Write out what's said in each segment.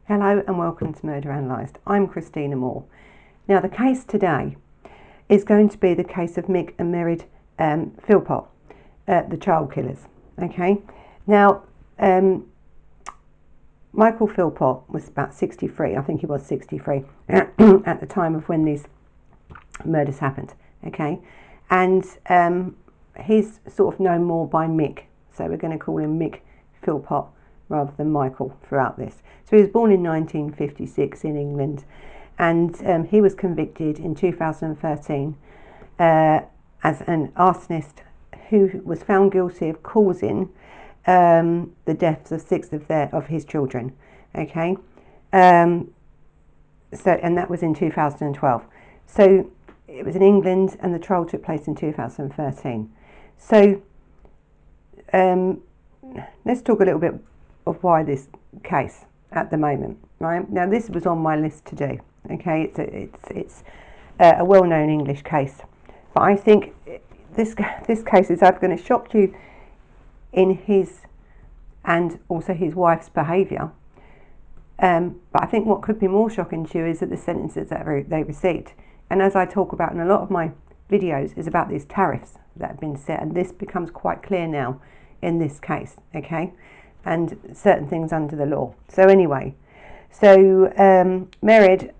Hello and welcome to Murder Analysed. I'm Christina Moore. Now the case today is going to be the case of Mick and Mairead Philpott, the child killers. Okay. Now Michael Philpott was about 63. I think he was 63 at the time of when these murders happened. Okay, and he's sort of known more by Mick, so we're going to call him Mick Philpott rather than Michael throughout this. So he was born in 1956 in England, and he was convicted in 2013 as an arsonist who was found guilty of causing the deaths of six of his children. Okay, and that was in 2012. So it was in England, and the trial took place in 2013. So let's talk a little bit of why this case at the moment. Right now, this was on my list to do. Okay, it's a well-known English case, but I think this case is either going to shock you in his and also his wife's behaviour. But I think what could be more shocking to you is that the sentences that they received. And as I talk about in a lot of my videos, is about these tariffs that have been set, and this becomes quite clear now in this case. Okay. And certain things under the law. So anyway, so Mairead,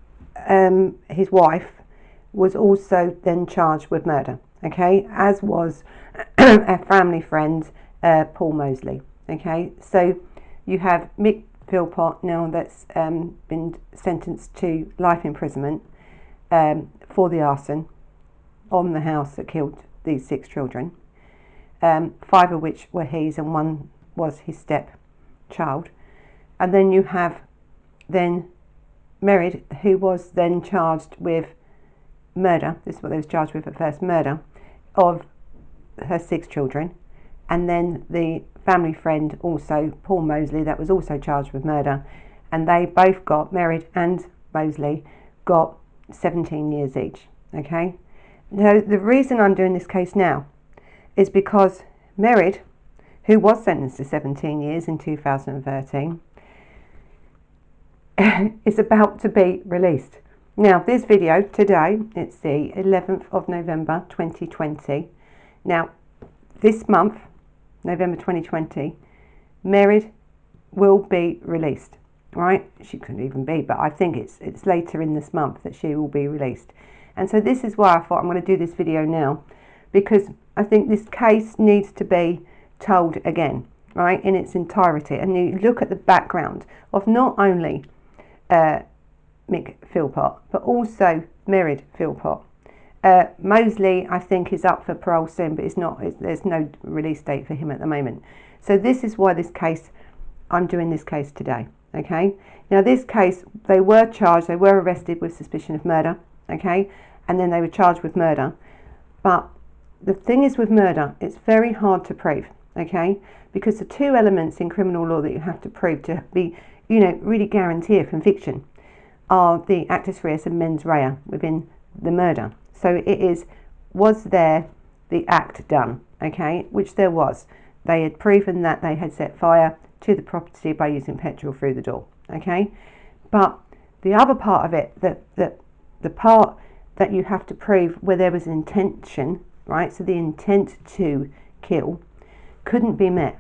his wife, was also then charged with murder, okay, as was a family friend, Paul Mosley. Okay, so you have Mick Philpott now that's been sentenced to life imprisonment for the arson on the house that killed these six children, 5 of which were his and 1 was his stepchild. And then you have then Mairead, who was then charged with murder. This is what they was charged with at first, murder of her 6 children. And then the family friend also, Paul Mosley, that was also charged with murder. And they both got, Mairead and Mosley, got 17 years each. Okay. Now the reason I'm doing this case now is because Mairead, who was sentenced to 17 years in 2013, is about to be released. Now, this video today, it's the 11th of November 2020. Now, this month, November 2020, Mairead will be released, right? She couldn't even be, but I think it's later in this month that she will be released. And so this is why I thought I'm going to do this video now, because I think this case needs to be told again, right, in its entirety. And you look at the background of not only Mick Philpott, but also Mairead Philpott. Mosley, I think, is up for parole soon, but there's no release date for him at the moment. So this is why I'm doing this case today. Okay, now this case, they were arrested with suspicion of murder. Okay, and then they were charged with murder. But the thing is, with murder, it's very hard to prove. Okay, because the 2 elements in criminal law that you have to prove to be, really guarantee a conviction are the actus reus and mens rea within the murder. So it is, was there the act done? Okay, which there was. They had proven that they had set fire to the property by using petrol through the door. Okay, but the other part of it, the part that you have to prove where there was intention, right? So the intent to kill couldn't be met.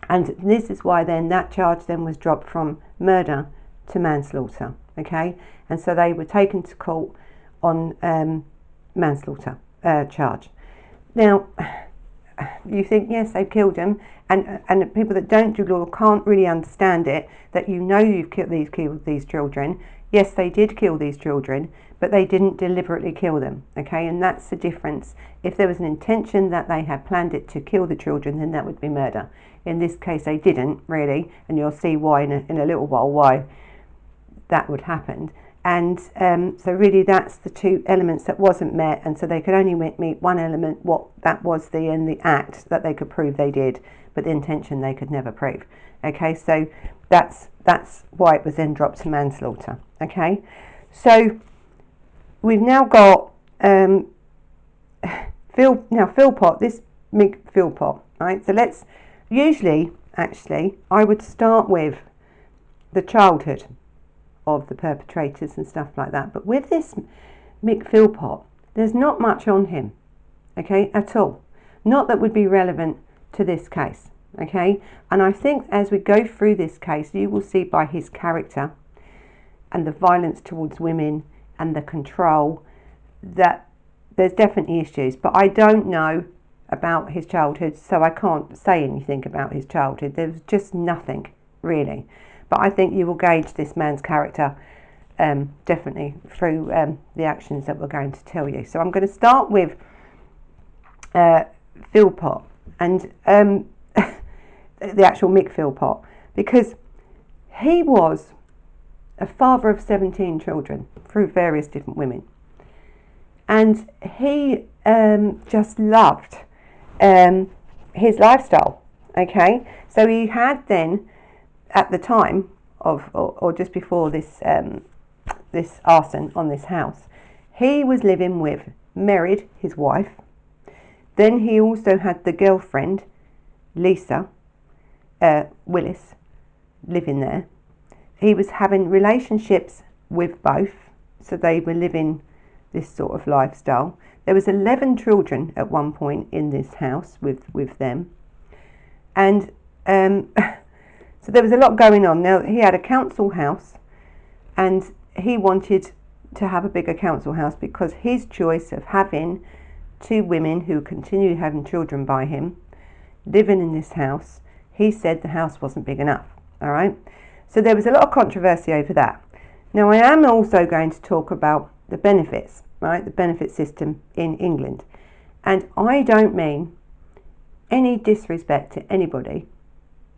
And this is why then that charge then was dropped from murder to manslaughter. Okay, and so they were taken to court on manslaughter charge. Now, you think, yes, they've killed him, and the people that don't do law can't really understand it, that you've killed these children. Yes, they did kill these children, but they didn't deliberately kill them. Okay, and that's the difference. If there was an intention that they had planned it to kill the children, then that would be murder. In this case, they didn't really, and you'll see why in a little while why that would happen. And so really that's the 2 elements that wasn't met, and so they could only meet one element, what that was the act that they could prove they did, but the intention they could never prove. Okay, so that's why it was then dropped to manslaughter. Okay, so we've now got Philpott, this Mick Philpott, right? So usually, actually, I would start with the childhood of the perpetrators and stuff like that. But with this Mick Philpott, there's not much on him, okay, at all. Not that would be relevant to this case, okay. And I think as we go through this case, you will see by his character and the violence towards women and the control that there's definitely issues. But I don't know about his childhood, so I can't say anything about his childhood. There's just nothing really. But I think you will gauge this man's character definitely through the actions that we're going to tell you. So I'm going to start with Philpott and the actual Mick Philpott, because he was a father of 17 children through various different women, and he just loved his lifestyle, okay. So he had then, at the time of, or just before this this arson on this house, he was living with Mairead, his wife. Then he also had the girlfriend Lisa Willis living there. He was having relationships with both, so they were living this sort of lifestyle. There was 11 children at one point in this house with them, and so there was a lot going on. Now, he had a council house, and he wanted to have a bigger council house because his choice of having two women who continued having children by him living in this house, he said the house wasn't big enough. All right, so there was a lot of controversy over that. Now, I am also going to talk about the benefits, right, the benefit system in England, and I don't mean any disrespect to anybody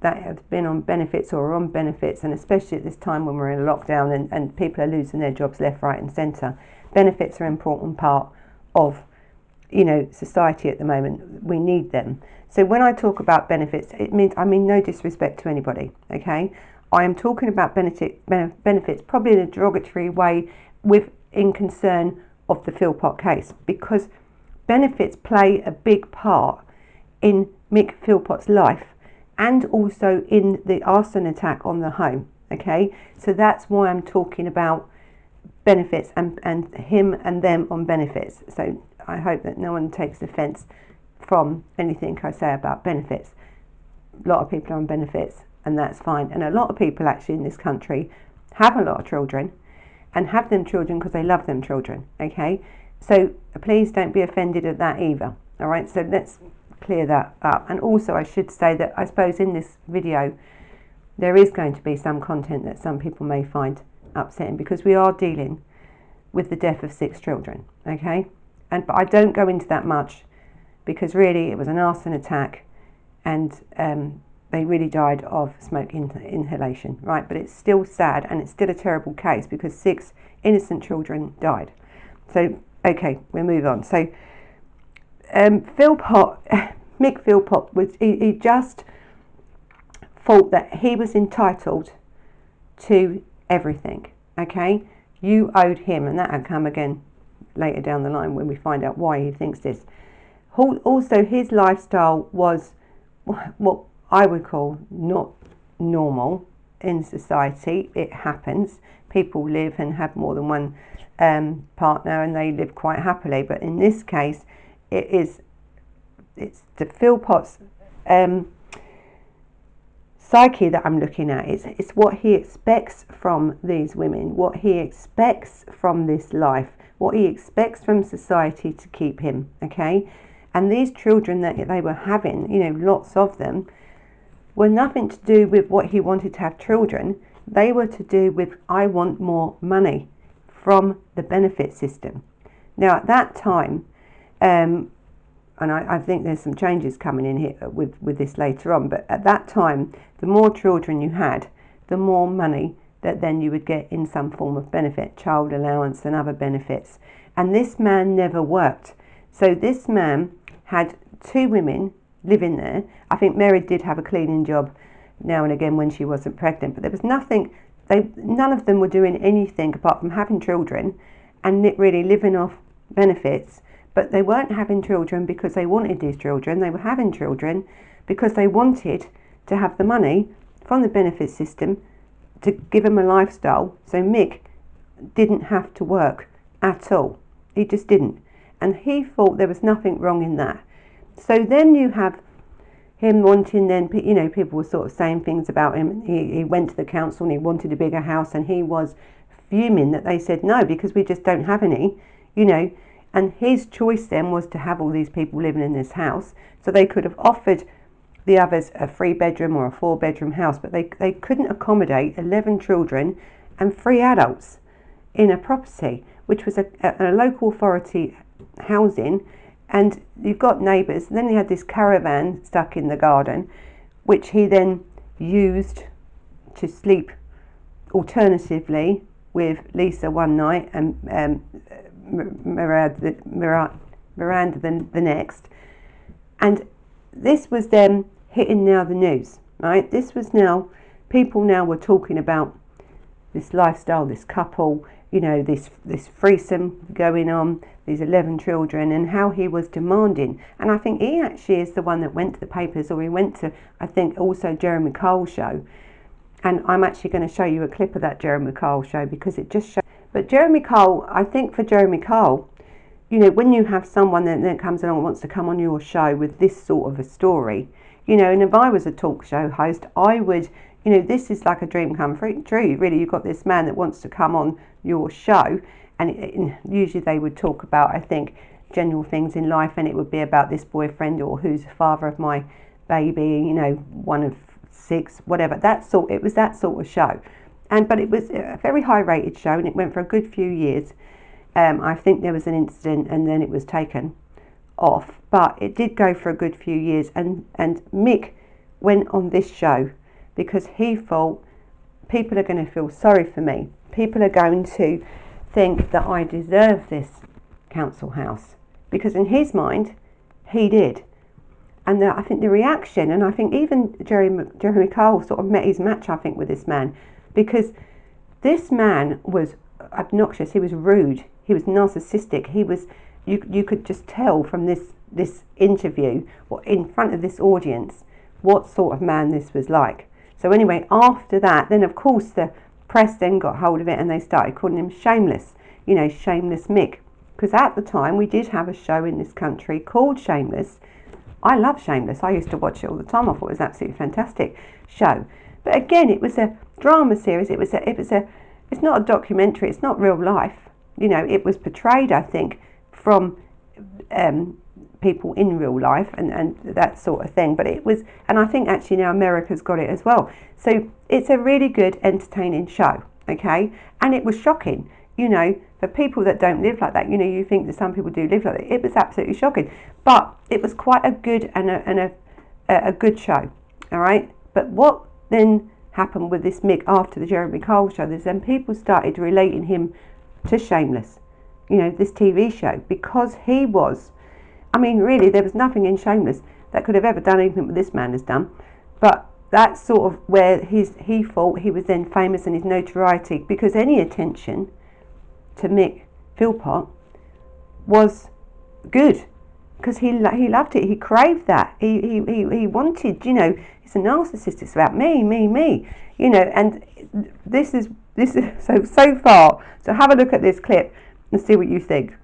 that has been on benefits or are on benefits, and especially at this time when we're in lockdown and people are losing their jobs left, right and centre. Benefits are an important part of, you know, society at the moment. We need them. So when I talk about benefits, it means, I mean no disrespect to anybody, okay. I am talking about benefits probably in a derogatory way in concern of the Philpott case, because benefits play a big part in Mick Philpott's life and also in the arson attack on the home, okay. So that's why I'm talking about benefits and him and them on benefits. So I hope that no one takes offence from anything I say about benefits. A lot of people are on benefits, and that's fine. And a lot of people actually in this country have a lot of children and have them children because they love them children, okay. So please don't be offended at that either. All right, so let's clear that up. And also I should say that I suppose in this video there is going to be some content that some people may find upsetting, because we are dealing with the death of 6 children, okay. But I don't go into that much, because really it was an arson attack, and they really died of smoke inhalation, right? But it's still sad, and it's still a terrible case because 6 innocent children died. So okay, we'll move on. So Philpott, Mick Philpott, he just thought that he was entitled to everything, okay. You owed him, and that'll come again later down the line when we find out why he thinks this. Also, his lifestyle was what I would call not normal in society. It happens. People live and have more than one partner, and they live quite happily. But in this case, it's the Philpott's psyche that I'm looking at. It's what he expects from these women, what he expects from this life, what he expects from society to keep him, okay? And these children that they were having, you know, lots of them, were nothing to do with what he wanted to have children. They were to do with, I want more money from the benefit system. Now at that time, and I think there's some changes coming in here with this later on, but at that time, the more children you had, the more money that then you would get in some form of benefit, child allowance and other benefits. And this man never worked. So this man had 2 women living there. I think Mairead did have a cleaning job now and again when she wasn't pregnant, but there was nothing, none of them were doing anything apart from having children and really living off benefits. But they weren't having children because they wanted these children. They were having children because they wanted to have the money from the benefit system to give him a lifestyle, so Mick didn't have to work at all. He just didn't. And he thought there was nothing wrong in that. So then you have him wanting, then, you know, people were sort of saying things about him. He went to the council and he wanted a bigger house, and he was fuming that they said no, because we just don't have any, you know. And his choice then was to have all these people living in this house. So they could have offered the others a 3-bedroom or a 4-bedroom house, but they couldn't accommodate 11 children and 3 adults in a property, which was a local authority housing. And you've got neighbours. And then he had this caravan stuck in the garden, which he then used to sleep alternatively with Lisa one night and Miranda the next. And this was them hitting now the news, right? This was now, people now were talking about this lifestyle, this couple, you know, this threesome going on, these 11 children, and how he was demanding. And I think he actually is the one that went to the papers, or he went to, I think, also Jeremy Cole's show. And I'm actually going to show you a clip of that Jeremy Cole show, because it just shows. But Jeremy Cole, I think for Jeremy Cole, you know, when you have someone that then comes along and wants to come on your show with this sort of a story, you know, and if I was a talk show host, I would, you know, this is like a dream come true. Really, you've got this man that wants to come on your show, and usually they would talk about, I think, general things in life, and it would be about this boyfriend, or who's the father of my baby, you know, one of 6, whatever. It was that sort of show, but it was a very high rated show, and it went for a good few years. I think there was an incident, and then it was taken off, but it did go for a good few years. And Mick went on this show because he thought, people are going to feel sorry for me. People are going to think that I deserve this council house, because in his mind, he did. And I think the reaction, and I think even Jeremy Cole sort of met his match, I think, with this man, because this man was obnoxious. He was rude. He was narcissistic. He was, you could just tell from this interview, or in front of this audience, what sort of man this was like. So anyway, after that, then of course the press then got hold of it, and they started calling him Shameless, you know, Shameless Mick. Because at the time we did have a show in this country called Shameless. I love Shameless. I used to watch it all the time. I thought it was an absolutely fantastic show. But again, it was a drama series. It's not a documentary. It's not real life. You know, it was portrayed, I think, from people in real life and that sort of thing. But it was, and I think actually now America's got it as well. So it's a really good, entertaining show. Okay, and it was shocking. You know, for people that don't live like that, you know, you think that some people do live like that. It was absolutely shocking, but it was quite a good and a good show. All right, but what then happened with this Mick after the Jeremy Cole show? Is then people started relating him to Shameless, you know, this TV show, because he was, I mean, really, there was nothing in Shameless that could have ever done anything what this man has done. But that's sort of where he thought he was then famous, and his notoriety, because any attention to Mick Philpott was good, because he loved it. He craved that. He wanted, you know, he's a narcissist. It's about me, you know. And this is so far. So have a look at this clip and see what you think.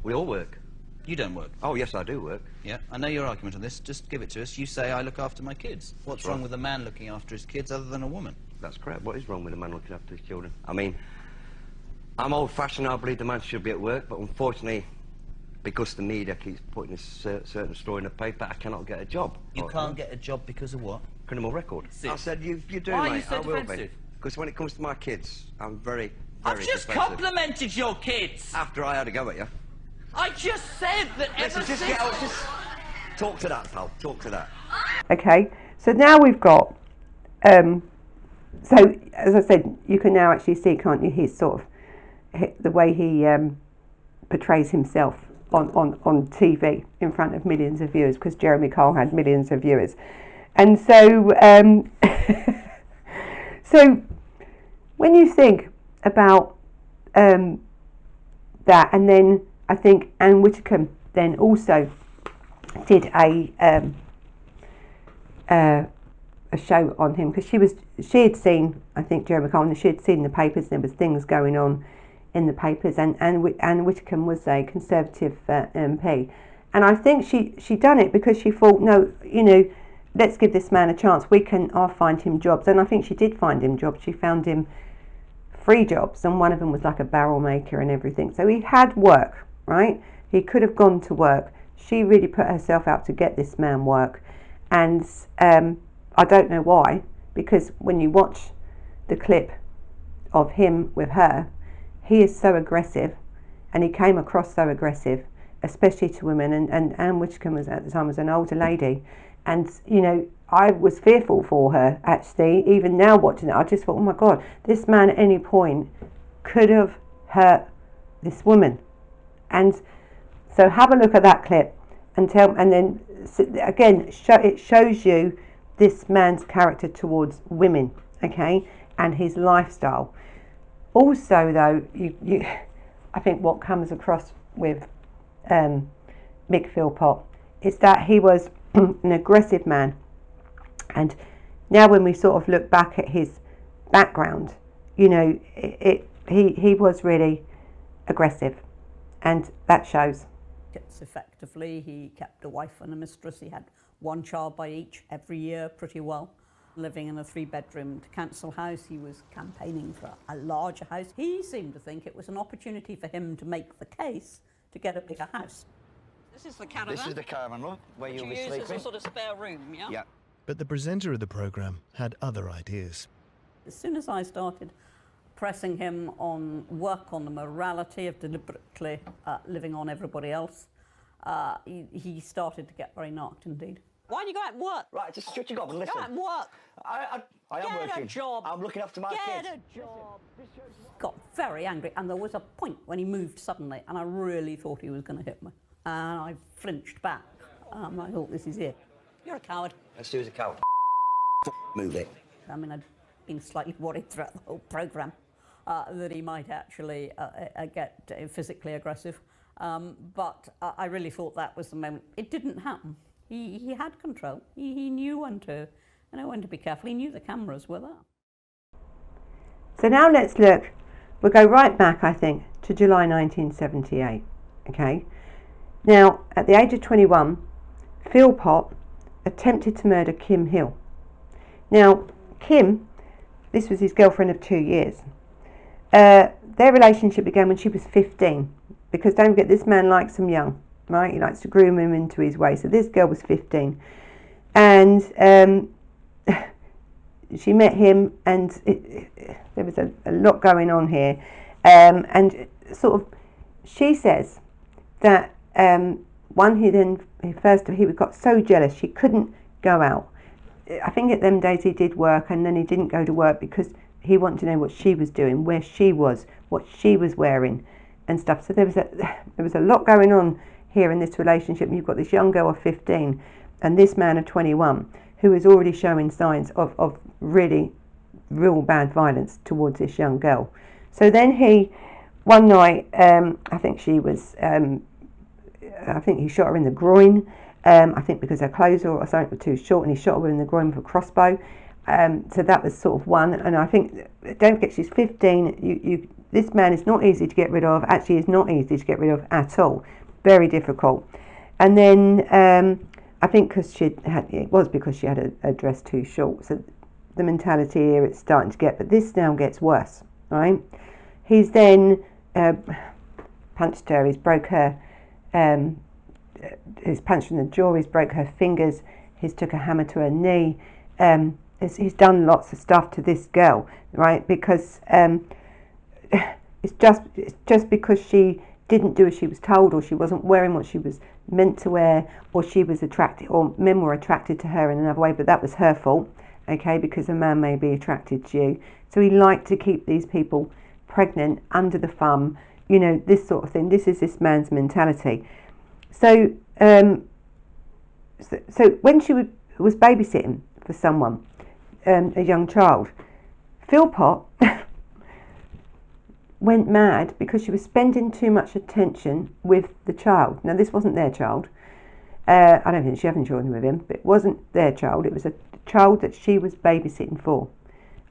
We all work. You don't work. Oh, yes, I do work. Yeah, I know your argument on this. Just give it to us. You say I look after my kids. What's wrong with a man looking after his kids other than a woman? That's correct. What is wrong with a man looking after his children? I mean, I'm old-fashioned. I believe the man should be at work, but unfortunately, because the media keeps putting this certain story in the paper, I cannot get a job. You can't get a job because of what? Criminal record. I said, you do, Why mate. are you so I will defensive? Because when it comes to my kids, I'm very, I've very just defensive. complimented your kids. After I had a go at you. I just said that ever Listen, just since... get out, just talk to that, pal. Talk to that. Okay, so now we've got, so as I said, you can now actually see, can't you, his sort of, the way he portrays himself on TV in front of millions of viewers, because Jeremy Cole had millions of viewers. And so, so when you think about that, and then I think Anne Whittaker then also did a a show on him, because she had seen, I think, Jeremy Coleman, she had seen the papers, and there was things going on in the papers, and Whitcomb was a Conservative MP, and I think she done it because she thought, no, you know, let's give this man a chance. I'll find him jobs, and I think she did find him jobs. She found him 3 jobs, and one of them was like a barrel maker and everything. So he had work, right? He could have gone to work. She really put herself out to get this man work, and I don't know why, because when you watch the clip of him with her, he is so aggressive, and he came across so aggressive, especially to women. And Anne Whitcomb was at the time was an older lady, and you know, I was fearful for her, actually. Even now watching it, I just thought, oh my God, this man at any point could have hurt this woman. And so have a look at that clip and then again, it shows you this man's character towards women, okay, and his lifestyle. Also, though, I think what comes across with Mick Philpott is that he was an aggressive man. And now when we sort of look back at his background, you know, he was really aggressive, and that shows. Effectively, he kept a wife and a mistress. He had 1 child by each every year, pretty well. Living in a 3-bedroom council house, he was campaigning for a larger house. He seemed to think it was an opportunity for him to make the case to get a bigger house. This is the caravan. This is the caravan, look, where you'll be sleeping. As a sort of spare room, yeah? Yeah. But the presenter of the programme had other ideas. As soon as I started pressing him on work on the morality of deliberately living on everybody else, he started to get very knocked indeed. Why don't you go out and work? Right, just shut your gob and listen. Go out and work. I am working. Get a job. I'm looking after my kids. Get a job. Got very angry, and there was a point when he moved suddenly, and I really thought he was going to hit me. And I flinched back. I thought, this is it. You're a coward. Let's do as a coward. Move it. I mean, I'd been slightly worried throughout the whole programme that he might actually get physically aggressive. But I really thought that was the moment. It didn't happen. He had control. He knew when to be careful. He knew the cameras were there. So now let's look. We'll go right back, I think, to July 1978. Okay. Now, at the age of 21, Philpott attempted to murder Kim Hill. Now, Kim, this was his girlfriend of 2 years. Their relationship began when she was 15, because don't forget, this man likes them young, right? He likes to groom them into his way. So this girl was 15, and she met him, and there was a lot going on here, and sort of, she says that he got so jealous she couldn't go out. I think at them days he did work, and then he didn't go to work because he wanted to know what she was doing, where she was, what she was wearing and stuff. So there was a lot going on here in this relationship. You've got this young girl of 15 and this man of 21 who is already showing signs of real bad violence towards this young girl. So then one night, I think he shot her in the groin. I think because her clothes or something were too short, and he shot her in the groin with a crossbow. So that was sort of one. And I think, don't forget, she's 15. This man is not easy to get rid of. Actually, is not easy to get rid of at all. Very difficult. And then I think because she had a dress too short. So the mentality here, it's starting to get. But this now gets worse. Right? He's then punched her. He's broke her. He's punched in the jaw. He's broke her fingers. He's took a hammer to her knee. He's done lots of stuff to this girl, right? Because it's just because she didn't do as she was told, or she wasn't wearing what she was meant to wear, or she was attracted, or men were attracted to her in another way, but that was her fault, okay? Because a man may be attracted to you. So he liked to keep these people pregnant, under the thumb, you know, this sort of thing. This is this man's mentality. So so when she was babysitting for someone, a young child, Philpott went mad because she was spending too much attention with the child. Now, this wasn't their child. I don't think she having children with him, but it wasn't their child. It was child that she was babysitting for.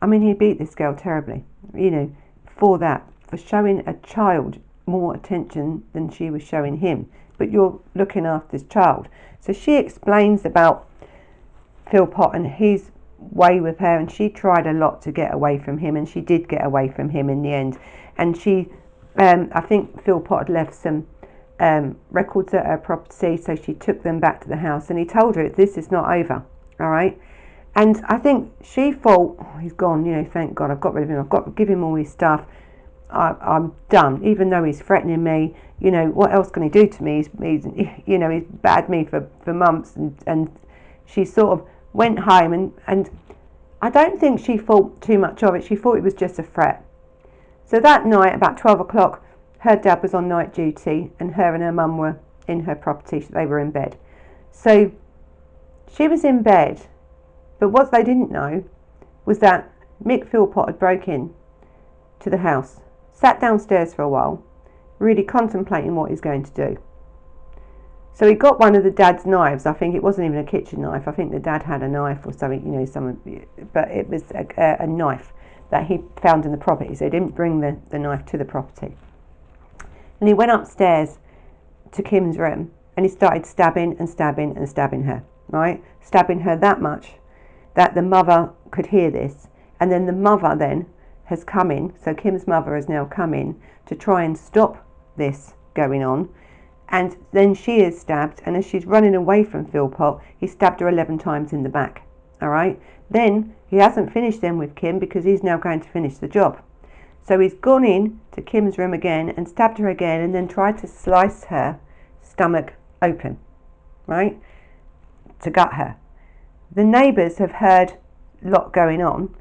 I mean, he beat this girl terribly, you know, for that, for showing a child more attention than she was showing him. But you're looking after this child. So she explains about Philpott and his way with her, and she tried a lot to get away from him, and she did get away from him in the end. And she, I think Philpott had left some records at her property, so she took them back to the house, and he told her, this is not over, all right? And I think she thought, oh, he's gone, you know, thank God, I've got rid of him, I've got to give him all his stuff, I'm done, even though he's threatening me, you know, what else can he do to me? He's you know, he's battered me for months, and she sort of went home, and I don't think she thought too much of it. She thought it was just a threat. So that night, about 12 o'clock, her dad was on night duty, and her mum were in her property. They were in bed. So she was in bed, but what they didn't know was that Mick Philpott had broke in to the house, sat downstairs for a while, really contemplating what he's going to do. So he got one of the dad's knives. I think it wasn't even a kitchen knife. I think the dad had a knife or something, you know, but it was a knife that he found in the property. So he didn't bring the knife to the property. And he went upstairs to Kim's room, and he started stabbing and stabbing and stabbing her, right? Stabbing her that much that the mother could hear this. And then the mother then has come in, so Kim's mother has now come in to try and stop this going on. And then she is stabbed, and as she's running away from Philpott, he stabbed her 11 times in the back, all right? Then he hasn't finished them with Kim, because he's now going to finish the job. So he's gone in to Kim's room again and stabbed her again, and then tried to slice her stomach open, right, to gut her. The neighbours have heard a lot going on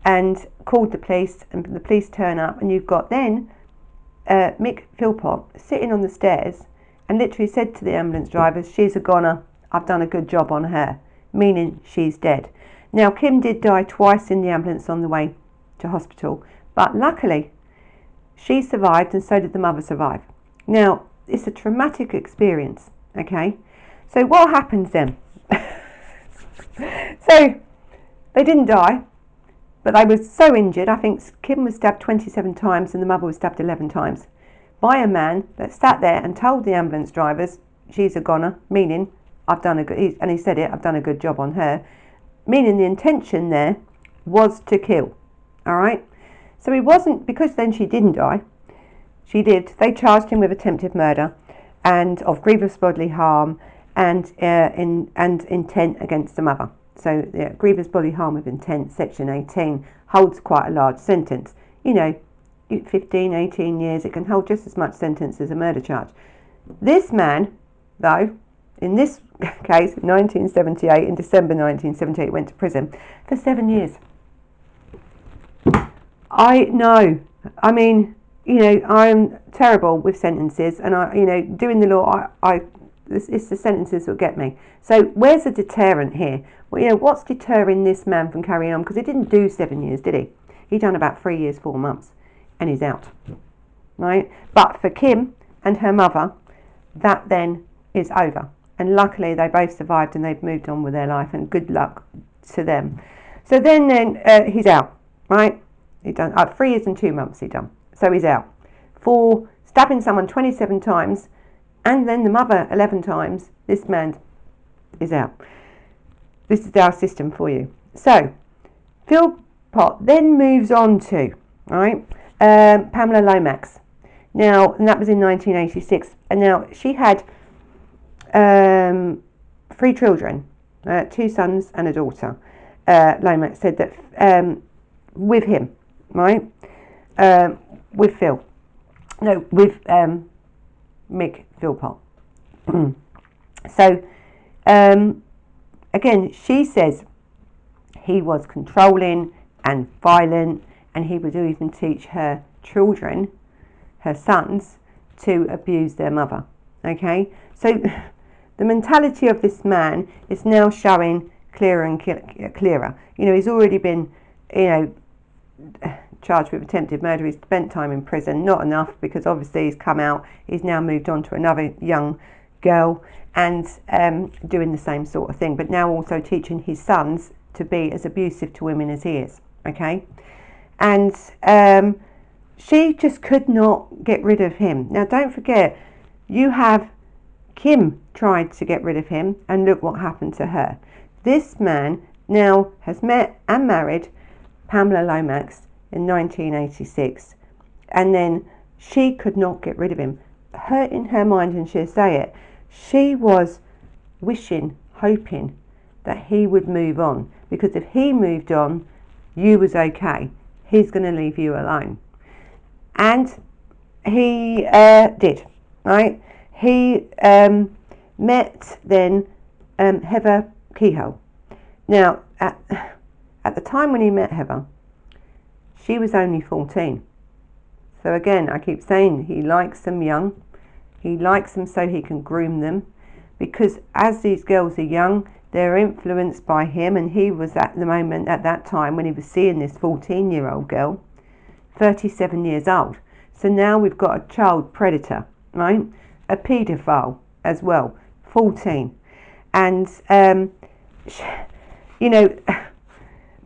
and called the police, and the police turn up, and you've got then Mick Philpott sitting on the stairs and literally said to the ambulance drivers, she's a goner, I've done a good job on her, meaning she's dead. Now, Kim did die twice in the ambulance on the way to hospital, but luckily she survived, and so did the mother survive. Now, it's a traumatic experience, okay? So what happens then? So they didn't die, but they were so injured. I think Kim was stabbed 27 times and the mother was stabbed 11 times by a man that sat there and told the ambulance drivers, she's a goner, meaning I've done a good, and he said it, I've done a good job on her, meaning the intention there was to kill, all right? So he wasn't, because then she didn't die, they charged him with attempted murder and of grievous bodily harm and intent against the mother. So yeah, grievous bodily harm with intent, section 18, holds quite a large sentence. You know, 15, 18 years, it can hold just as much sentence as a murder charge. This man, though, in this case, 1978, in December 1978, went to prison for 7 years. I know, I mean, you know, I'm terrible with sentences, and I, you know, doing the law, it's the sentences that get me. So where's the deterrent here? Well, you know, what's deterring this man from carrying on? Because he didn't do 7 years, did he? He done about 3 years, 4 months, and he's out, right? But for Kim and her mother, that then is over. And luckily they both survived and they've moved on with their life, and good luck to them. So then he's out, right? He done 3 years and 2 months he done. So he's out for stabbing someone 27 times and then the mother 11 times. This man is out. This is our system for you. So Philpott then moves on to, right, Pamela Lomax. Now, and that was in 1986. And now she had 3 children, 2 sons and a daughter. Lomax said that with him, right, with Phil, no, with Mick Philpott. So again, she says he was controlling and violent, and he would even teach her children, her sons, to abuse their mother. Okay, so the mentality of this man is now showing clearer and clearer. You know, he's already been, you know, charged with attempted murder. He's spent time in prison, not enough, because obviously he's come out, he's now moved on to another young girl and doing the same sort of thing, but now also teaching his sons to be as abusive to women as he is, okay? And she just could not get rid of him. Now, don't forget, you have Kim tried to get rid of him, and look what happened to her. This man now has met and married Pamela Lomax in 1986, and then she could not get rid of him. Her, in her mind, and she'll say it, she was wishing, hoping that he would move on, because if he moved on, you was okay. He's going to leave you alone. And he did, right? He met then Heather Keyhole. Now, at the time when he met Heather, she was only 14. So again, I keep saying he likes them young. He likes them so he can groom them, because as these girls are young, they're influenced by him, and he was at that time when he was seeing this 14-year-old girl, 37 years old. So now we've got a child predator, right? A paedophile as well, 14. And, you know,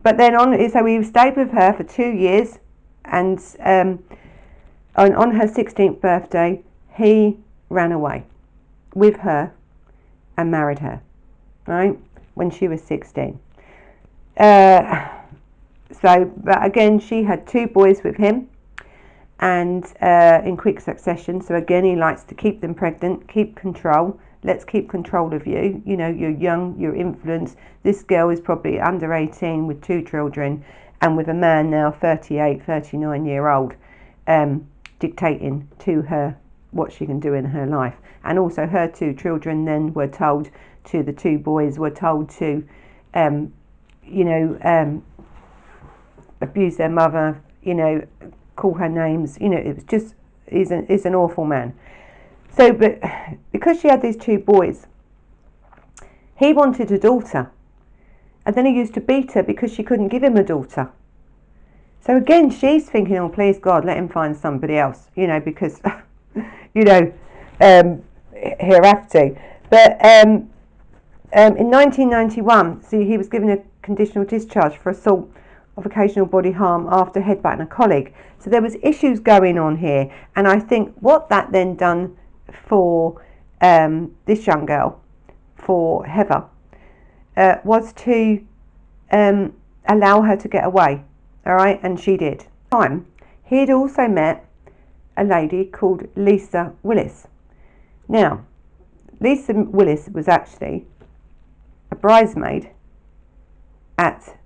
but then so we stayed with her for 2 years, and on her 16th birthday, he ran away with her and married her, right, when she was 16. But again, she had 2 boys with him, and in quick succession. So again, he likes to keep them pregnant, keep control. Let's keep control of you. You know, you're young, you're influenced. This girl is probably under 18 with 2 children, and with a man now 38, 39-year-old, dictating to her what she can do in her life. And also her 2 children then were told to, the 2 boys were told to, abuse their mother, you know, call her names. You know, it was just, he's an awful man. So, but because she had these 2 boys, he wanted a daughter. And then he used to beat her because she couldn't give him a daughter. So again, she's thinking, oh, please God, let him find somebody else, you know, because, you know, he'll have to. But in 1991, see, he was given a conditional discharge for assault of occasional body harm after headbutting a colleague. So there was issues going on here. And I think what that then done for this young girl, for Heather, was to allow her to get away. All right, and she did. He had also met a lady called Lisa Willis. Now, Lisa Willis was actually a bridesmaid at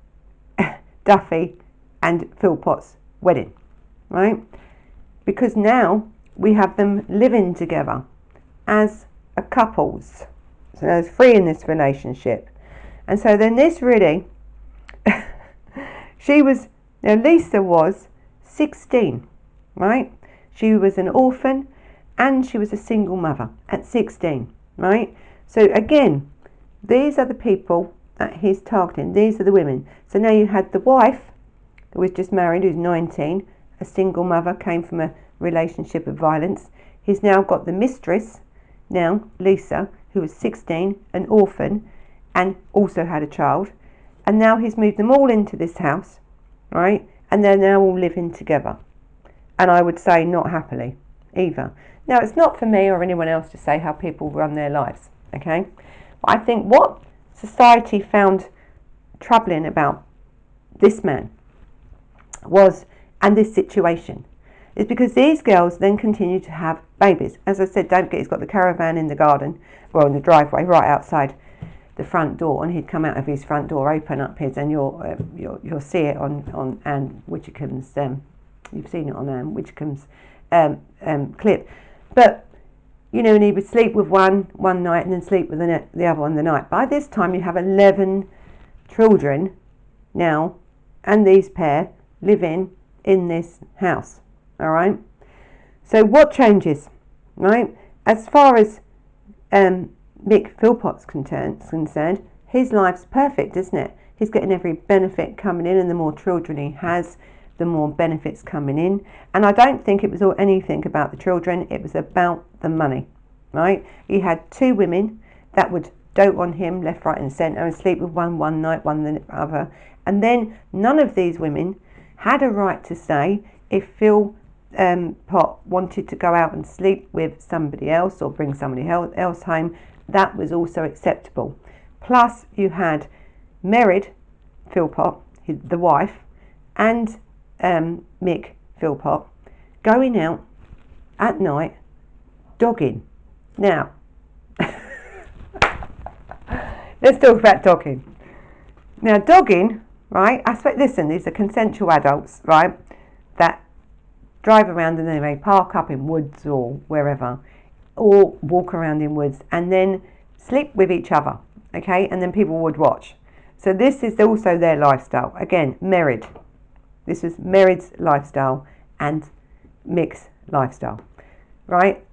Duffy and Philpott's wedding, right? Because now we have them living together as a couples. So there's 3 in this relationship. And so then this really, now Lisa was 16, right? She was an orphan and she was a single mother at 16, right? So again, these are the people that he's targeting. These are the women. So now you had the wife who was just married, who's 19, a single mother, came from a relationship of violence. He's now got the mistress, now Lisa, who was 16, an orphan, and also had a child. And now he's moved them all into this house, right? And they're now all living together. And I would say not happily either. Now, it's not for me or anyone else to say how people run their lives, okay? But I think what society found troubling about this man was, and this situation, is because these girls then continue to have babies. As I said, don't forget, he's got the caravan in the garden, well, in the driveway, right outside the front door, and he'd come out of his front door, open up his, and you'll see it on Anne Widdecombe's, you've seen it on Anne Widdecombe's clip. But, you know, and he would sleep with one night and then sleep with the other on the night. By this time, you have 11 children now, and these pair living in this house, all right? So what changes, right? As far as Mick Philpott's concerned, his life's perfect, isn't it? He's getting every benefit coming in, and the more children he has, the more benefits coming in. And I don't think it was anything about the children, it was about the money, right? He had 2 women that would dote on him left, right and centre and sleep with one night, one the other. And then none of these women had a right to say if Philpott wanted to go out and sleep with somebody else or bring somebody else home, that was also acceptable. Plus you had Mairead Philpott, the wife, and Mick Philpott going out at night dogging. Now, let's talk about dogging. Now, dogging, right? Listen, these are consensual adults, right? That drive around and then they park up in woods or wherever, or walk around in woods and then sleep with each other, okay? And then people would watch. So this is also their lifestyle. Again, Mairead. This was Mairead's lifestyle and Mick's lifestyle, right?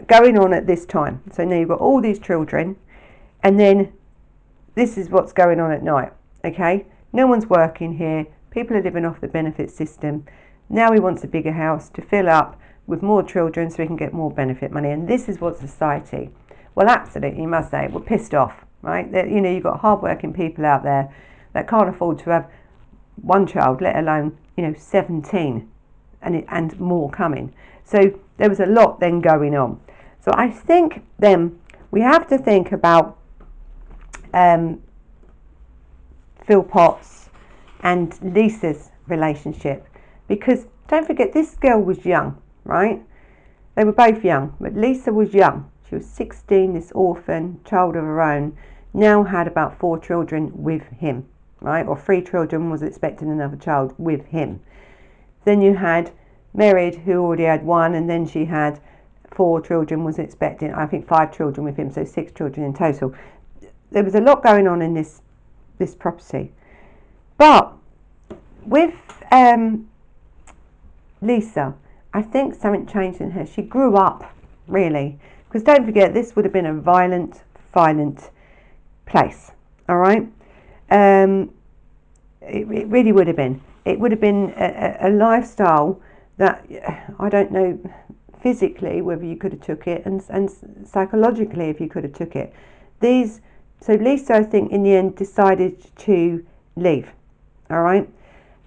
Going on at this time. So now you've got all these children, and then this is what's going on at night, okay? No one's working here. People are living off the benefit system. Now he wants a bigger house to fill up with more children so he can get more benefit money. And this is what society, well, absolutely, you must say, we're pissed off, right? You know, you've got hard-working people out there that can't afford to have one child, let alone, 17 and more coming. So there was a lot then going on. So I think then we have to think about Philpotts and Lisa's relationship, because don't forget, this girl was young, right? They were both young, but Lisa was young. She was 16, this orphan, child of her own, now had about 4 children with him, right? Or 3 children, was expecting another child with him. Then you had Mairead, who already had 1, and then she had 4 children, was expecting, I think, 5 children with him, so 6 children in total. There was a lot going on in this property. But with Lisa, I think something changed in her. She grew up, really, because don't forget, this would have been a violent place, all right? It really would have been. It would have been a lifestyle that, I don't know physically whether you could have took it, and psychologically if you could have took it. So Lisa, I think, in the end decided to leave, all right,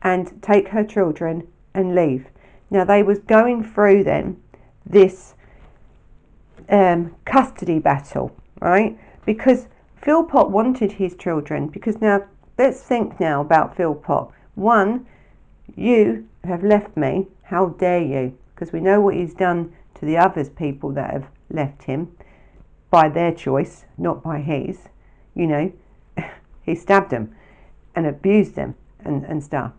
and take her children and leave. Now they was going through then this custody battle, right? Because Philpott wanted his children, because now let's think now about Philpott. 1, you have left me, how dare you? Because we know what he's done to the others people that have left him by their choice, not by his. He stabbed them and abused them and stuff.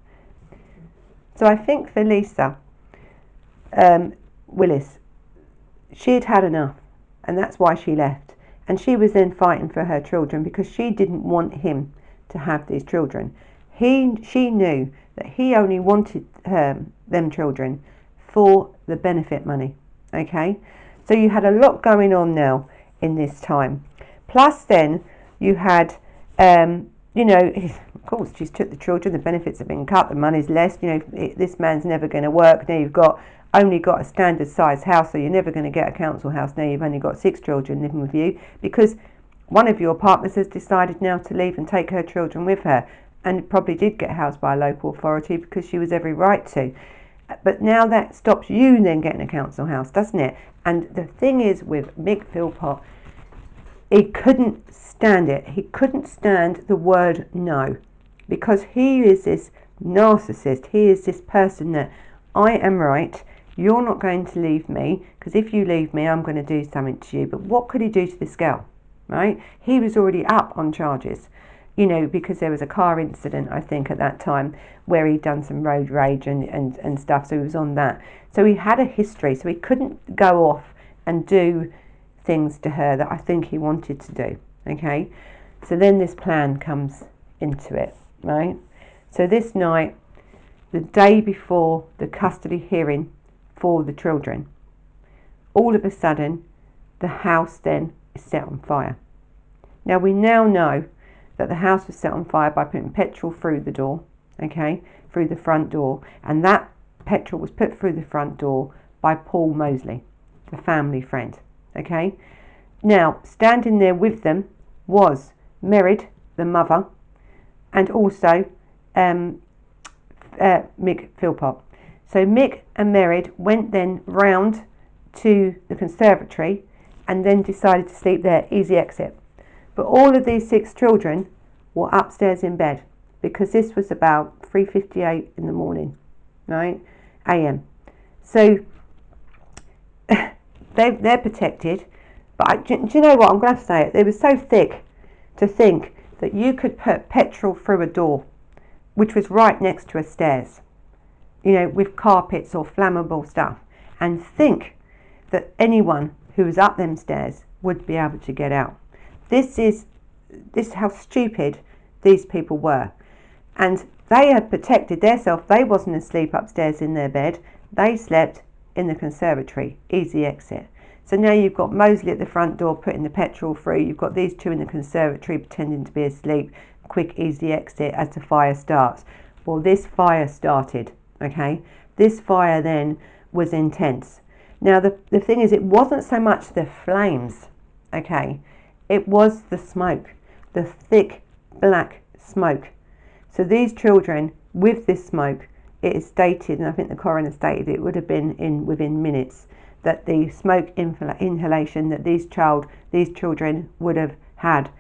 So I think for Lisa Willis, she had had enough, and that's why she left. And she was then fighting for her children, because she didn't want him to have these children. She knew that he only wanted them children for the benefit money, okay? So you had a lot going on now in this time. Plus then you had, of course, she's took the children, the benefits have been cut, the money's less, this man's never going to work. Now you've only got a standard size house, so you're never going to get a council house. Now you've only got 6 children living with you, because one of your partners has decided now to leave and take her children with her, and probably did get housed by a local authority because she was every right to. But now that stops you then getting a council house, doesn't it? And the thing is with Mick Philpott, he couldn't stand it. He couldn't stand the word no, because he is this narcissist. He is this person that, I am right, you're not going to leave me, because if you leave me, I'm going to do something to you. But what could he do to this girl, right? He was already up on charges, because there was a car incident, I think, at that time, where he'd done some road rage and stuff, so he was on that. So he had a history, so he couldn't go off and do things to her that I think he wanted to do, okay? So then this plan comes into it, right? So this night, the day before the custody hearing for the children, all of a sudden, the house then is set on fire. Now we now know that the house was set on fire by putting petrol through the door, okay, through the front door, and that petrol was put through the front door by Paul Mosley, the family friend, okay. Now, standing there with them was Mairead, the mother, and also Mick Philpott. So Mick and Mairead went then round to the conservatory and then decided to sleep there, easy exit. But all of these 6 children were upstairs in bed, because this was about 3:58 in the morning, right, a.m. So they're protected, but do you know what, I'm going to have to say it, they were so thick to think that you could put petrol through a door, which was right next to a stairs, you know, with carpets or flammable stuff, and think that anyone who was up them stairs would be able to get out. This is how stupid these people were. And they had protected themselves. They wasn't asleep upstairs in their bed. They slept in the conservatory, easy exit. So now you've got Mosley at the front door putting the petrol through. You've got these 2 in the conservatory pretending to be asleep. Quick, easy exit as the fire starts. Well, this fire started, okay? This fire then was intense. Now, the thing is, it wasn't so much the flames, okay? It was the smoke, the thick black smoke. So these children, with this smoke, it is stated, and I think the coroner stated it would have been within minutes, that the smoke inhalation that these children would have had,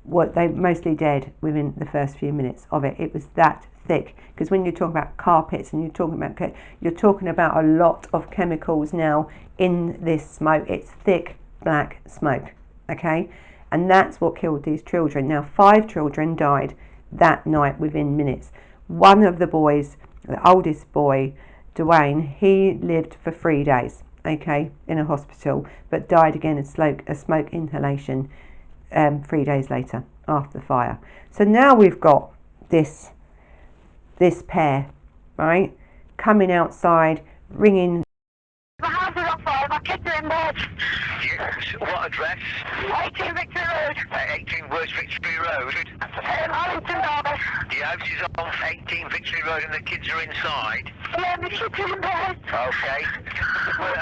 what they mostly dead within the first few minutes of it. It was that thick, because when you talk about carpets and you're talking about a lot of chemicals now in this smoke. It's thick black smoke, okay? And that's what killed these children. Now, 5 children died that night within minutes. One of the boys, the oldest boy, Dwayne, he lived for 3 days, okay, in a hospital, but died again of smoke inhalation 3 days later after the fire. So now we've got this pair, right, coming outside, ringing. The house is on fire, my kids are in bed. Yes, what address? 18 Victory Road. 18 West Victory Road. Arlington, Derby. The house is on 18 Victory Road and the kids are inside. Yeah, the kids are in bed. Okay. Where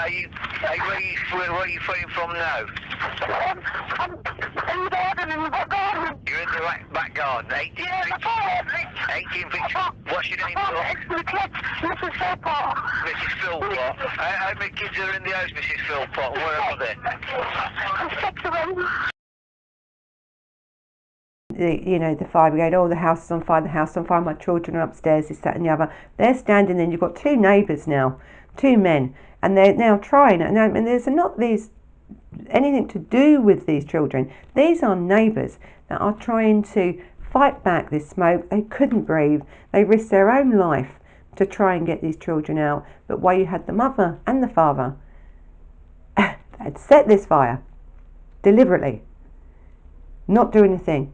are you phoning from now? I'm in the garden, in the back garden. You're in the back garden. 18 Yeah, the fire. 18 Victory. What's your name? It's the kids, Mrs. Philpott. Mrs. Philpott. How many kids are in the house, Mrs. Philpott? Where are they? I'm 6 of them. The fire brigade, oh, the house is on fire, my children are upstairs, this, that and the other. They're standing there, and you've got 2 neighbours now, 2 men, and they're now trying, and there's not anything to do with these children. These are neighbours that are trying to fight back this smoke. They couldn't breathe. They risked their own life to try and get these children out. But while you had the mother and the father had set this fire deliberately, not doing anything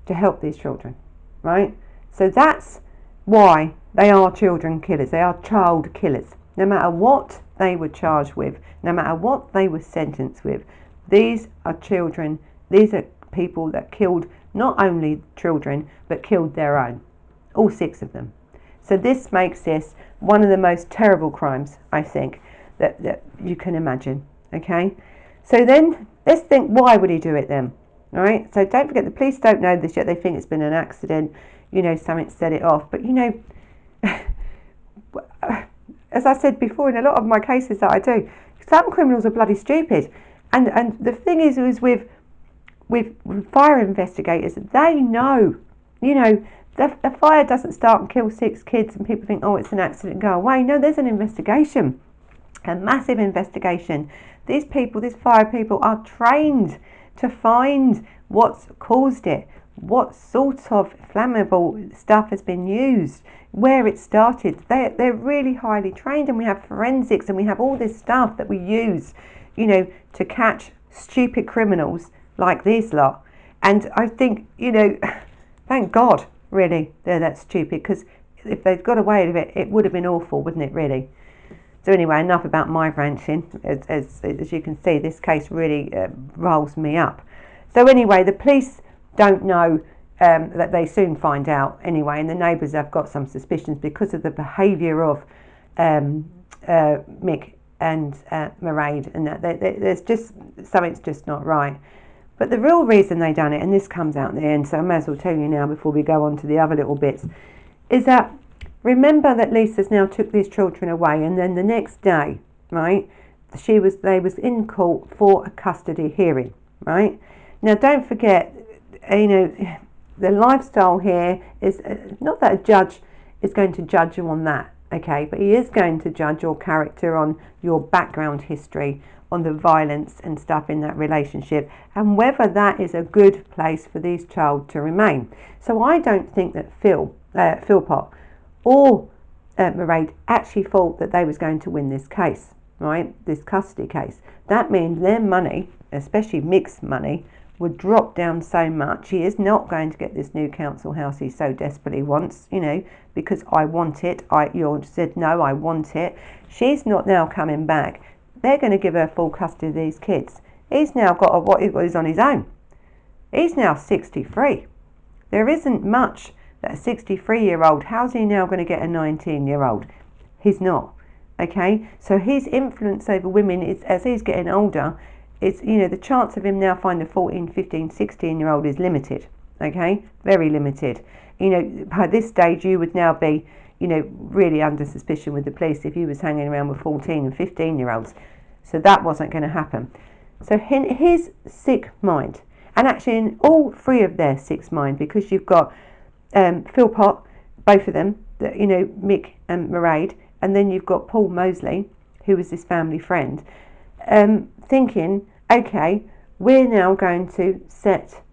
to help these children, right? So that's why they are children killers. They are child killers. No matter what they were charged with, no matter what they were sentenced with, these are children. These are people that killed not only children, but killed their own, all 6 of them. So this makes this one of the most terrible crimes, I think, that you can imagine, okay? So then, let's think, why would he do it then? All right, so don't forget, the police don't know this yet. They think it's been an accident, something set it off. But, as I said before, in a lot of my cases that I do, some criminals are bloody stupid. And the thing is with fire investigators, they know, the fire doesn't start and kill 6 kids and people think, oh, it's an accident, go away. No, there's an investigation, a massive investigation. These fire people are trained to find what's caused it, what sort of flammable stuff has been used, where it started. They're really highly trained, and we have forensics and we have all this stuff that we use, to catch stupid criminals like these lot. And I think, thank God, really, they're that stupid, because if they'd got away with it, it would have been awful, wouldn't it, really? So anyway, enough about my ranting. As you can see, this case really rolls me up. So anyway, the police don't know that they soon find out anyway, and the neighbours have got some suspicions because of the behaviour of Mick and Mairead, and that there's just something's just not right. But the real reason they done it, and this comes out in the end, so I may as well tell you now before we go on to the other little bits, is that remember that Lisa's now took these children away, and then the next day, right, they was in court for a custody hearing, right? Now don't forget, you know, the lifestyle here is not that a judge is going to judge you on that, okay, but he is going to judge your character on your background history, on the violence and stuff in that relationship, and whether that is a good place for these child to remain. So I don't think that Philpott or Mairead actually thought that they was going to win this case, right, this custody case. That means their money, especially Mick's money, would drop down so much. He is not going to get this new council house he so desperately wants, you know, because I want it. You said no, I want it. She's not now coming back. They're going to give her full custody of these kids. He's now got what is on his own. He's now 63. There isn't much that a 63-year-old, how's he now going to get a 19-year-old? He's not. Okay, so his influence over women is, as he's getting older, it's, you know, the chance of him now finding a 14, 15, 16-year-old is limited. Okay, very limited. You know, by this stage you would now be, you know, really under suspicion with the police if you was hanging around with 14 and 15-year-olds. So that wasn't going to happen. So in his sick mind, and actually in all three of their sick mind, because you've got Philpott, both of them, you know, Mick and Mairead, and then you've got Paul Mosley, who was this family friend, thinking, okay, we're now going to set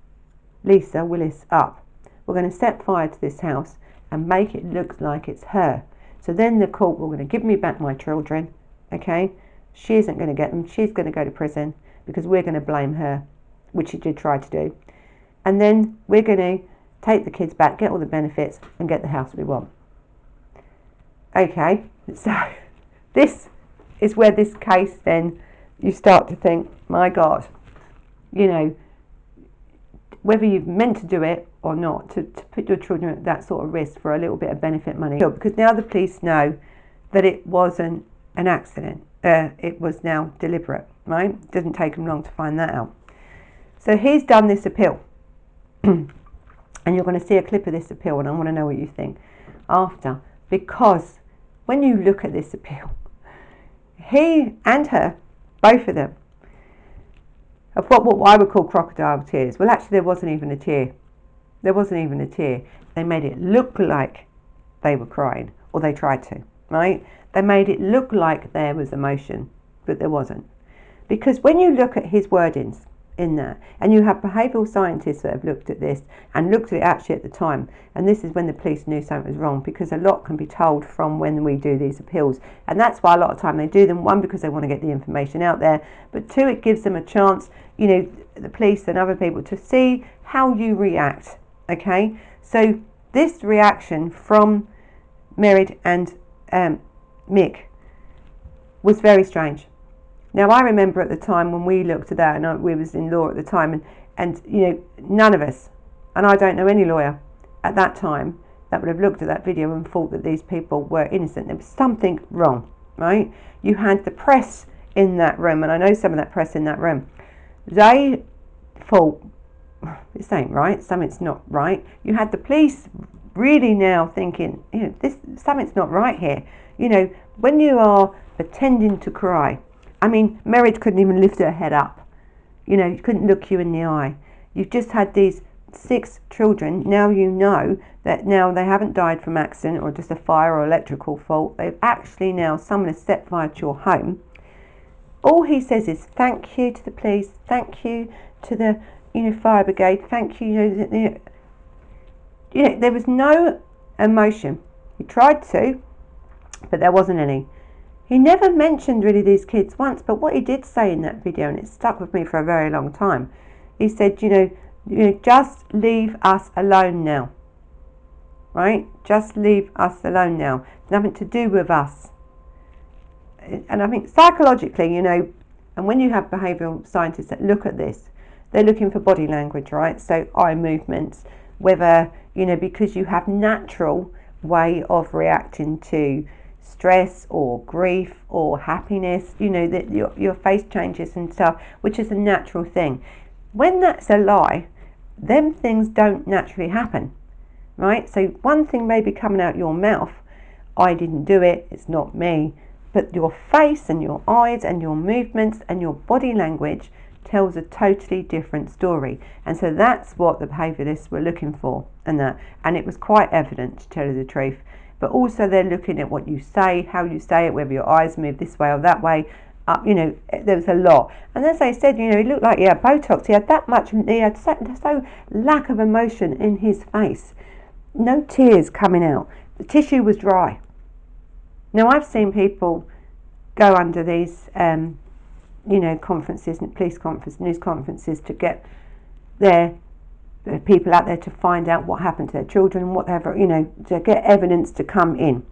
Lisa Willis up. We're going to set fire to this house and make it look like it's her. So then the court will going to give me back my children, okay? She isn't going to get them. She's going to go to prison because we're going to blame her, which she did try to do. And then we're going to take the kids back, get all the benefits, and get the house we want. Okay, so this is where this case then, you start to think, my God, you know, whether you've meant to do it or not, to put your children at that sort of risk for a little bit of benefit money. Because now the police know that it wasn't an accident. It was now deliberate, right? It doesn't take them long to find that out. So he's done this appeal. And you're going to see a clip of this appeal, and I want to know what you think after. Because when you look at this appeal, he and her, both of them, have got what I would call crocodile tears. Well, actually, there wasn't even a tear. There wasn't even a tear. They made it look like they were crying, or they tried to, right? They made it look like there was emotion, but there wasn't. Because when you look at his wordings in that, and you have behavioural scientists that have looked at this and looked at it actually at the time, and this is when the police knew something was wrong, because a lot can be told from when we do these appeals, and that's why a lot of time they do them. One, because they want to get the information out there, but two, it gives them a chance, you know, the police and other people, to see how you react. Okay, so this reaction from Mairead and Mick was very strange. Now, I remember at the time when we looked at that, and we was in law at the time, and you know, none of us, and I don't know any lawyer at that time that would have looked at that video and thought that these people were innocent. There was something wrong, right? You had the press in that room, and I know some of that press in that room. They thought, this ain't right, something's not right. You had the police really now thinking, you know, something's not right here. You know, when you are pretending to cry, I mean, Mairead couldn't even lift her head up. You know, you couldn't look you in the eye. You've just had these 6 children. Now you know that now they haven't died from accident or just a fire or electrical fault. They've actually now, someone has set fire to your home. All he says is thank you to the police, thank you to the, you know, fire brigade, thank you. You know, there was no emotion. He tried to, but there wasn't any. He never mentioned really these kids once, but what he did say in that video, and it stuck with me for a very long time, he said, you know, just leave us alone now, right? Just leave us alone now. It's nothing to do with us. And I think psychologically, you know, and when you have behavioural scientists that look at this, they're looking for body language, right? So eye movements, whether, you know, because you have natural way of reacting to stress or grief or happiness, you know, that your face changes and stuff, which is a natural thing. when that's a lie, them things don't naturally happen, right? So one thing may be coming out your mouth, I didn't do it, it's not me, but your face and your eyes and your movements and your body language tells a totally different story. And so that's what the behaviourists were looking for, and it was quite evident, to tell you the truth. But also they're looking at what you say, how you say it, whether your eyes move this way or that way. You know, there was a lot. And as they said, you know, he looked like he had Botox. He had that much, he had so lack of emotion in his face. No tears coming out. The tissue was dry. Now, I've seen people go under these, you know, conferences, police conferences, news conferences, to get their people out there to find out what happened to their children and whatever, you know, to get evidence to come in,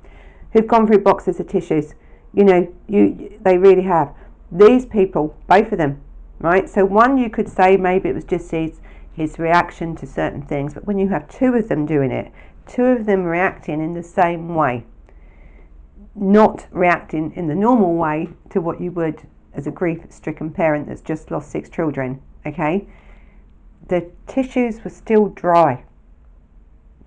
who've gone through boxes of tissues. You know, they really have. These people, both of them, right? So one, you could say maybe it was just his reaction to certain things, but when you have two of them doing it, two of them reacting in the same way, not reacting in the normal way to what you would as a grief-stricken parent that's just lost 6 children, okay? The tissues were still dry.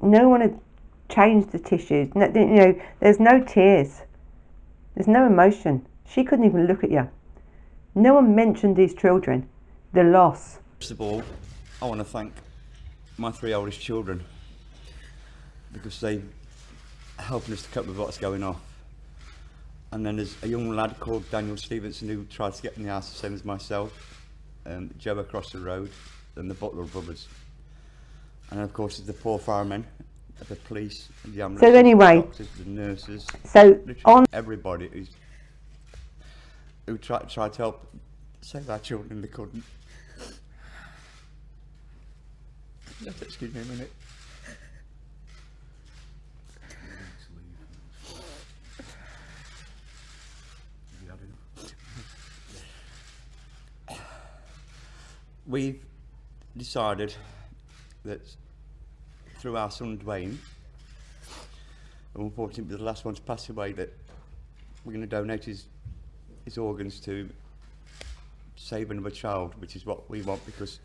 No one had changed the tissues. No, you know, there's no tears. There's no emotion. She couldn't even look at you. No one mentioned these children, the loss. First of all, I want to thank my 3 oldest children, because they helping us to cope with what's going on. And then there's a young lad called Daniel Stevenson who tried to get in the house the same as myself, Joe across the road, and the Butler brothers. And of course there's the poor firemen, the police, the ambulance, so anyway, the doctors, the nurses, so on everybody who tried to help save our children. They couldn't. Just excuse me a minute. We've decided that through our son Dwayne, and unfortunately the last one to pass away, that we're going to donate his organs to save another child, which is what we want, because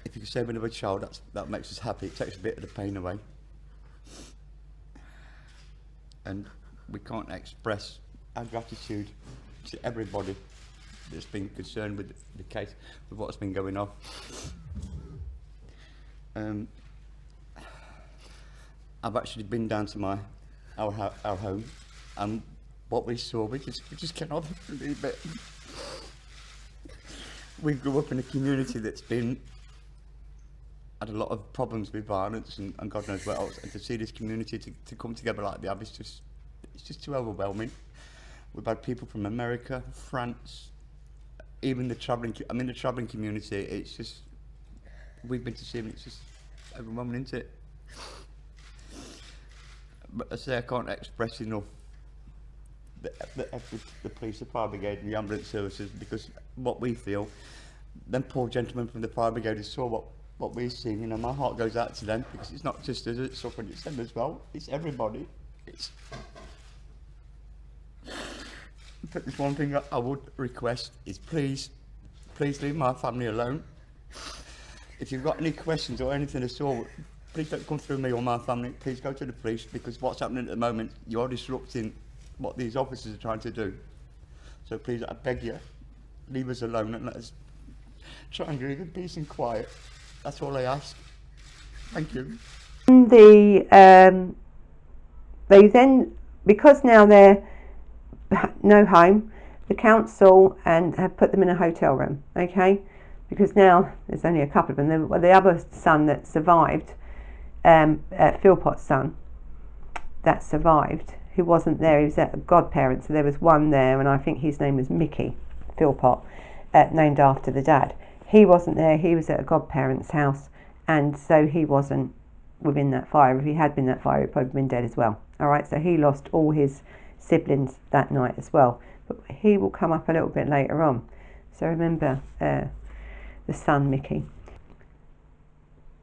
if you can save another child, that makes us happy. It takes a bit of the pain away, and we can't express our gratitude to everybody that's been concerned with the case, with what's been going on. I've actually been down to our home, and what we saw, we just cannot believe it. We grew up in a community that's had a lot of problems with violence and God knows what else, and to see this community to come together like they have, it's just too overwhelming. We've had people from America, France, even the travelling community. It's just, we've been to see them, it's just overwhelming, isn't it? But I say I can't express enough the police, the fire brigade and the ambulance services, because what we feel, them poor gentlemen from the fire brigade saw what we've seen. You know, my heart goes out to them, because it's not just us that's suffering, it's them as well, it's everybody. But there's one thing that I would request is please leave my family alone. If you've got any questions or anything at all, please don't come through me or my family. Please go to the police, because what's happening at the moment, you're disrupting what these officers are trying to do. So please, I beg you, leave us alone and let us try and live in peace and quiet. That's all I ask. Thank you. They then, because now they're no home, the council and have put them in a hotel room, okay? Because now there's only a couple of them. The other son that survived, Philpott's son, that survived, who wasn't there, he was at a godparent, so there was one there, and I think his name was Mick Philpott, named after the dad. He wasn't there, he was at a godparent's house, and so he wasn't within that fire. If he had been that fire, he'd probably been dead as well. Alright, so he lost all his siblings that night as well, but he will come up a little bit later on. So remember the son, Mickey.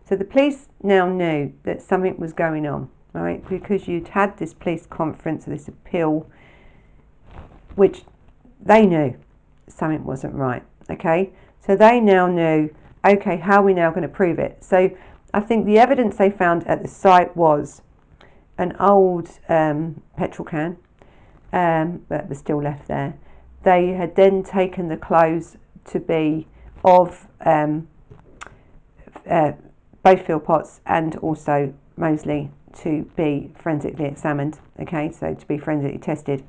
So the police now knew that something was going on, right? Because you'd had this police conference, this appeal, which they knew something wasn't right, okay? So they now knew, okay, how are we now going to prove it? So I think the evidence they found at the site was an old petrol can that was still left there. They had then taken the clothes to be of both Philpotts and also Mosley to be forensically examined, okay, so to be forensically tested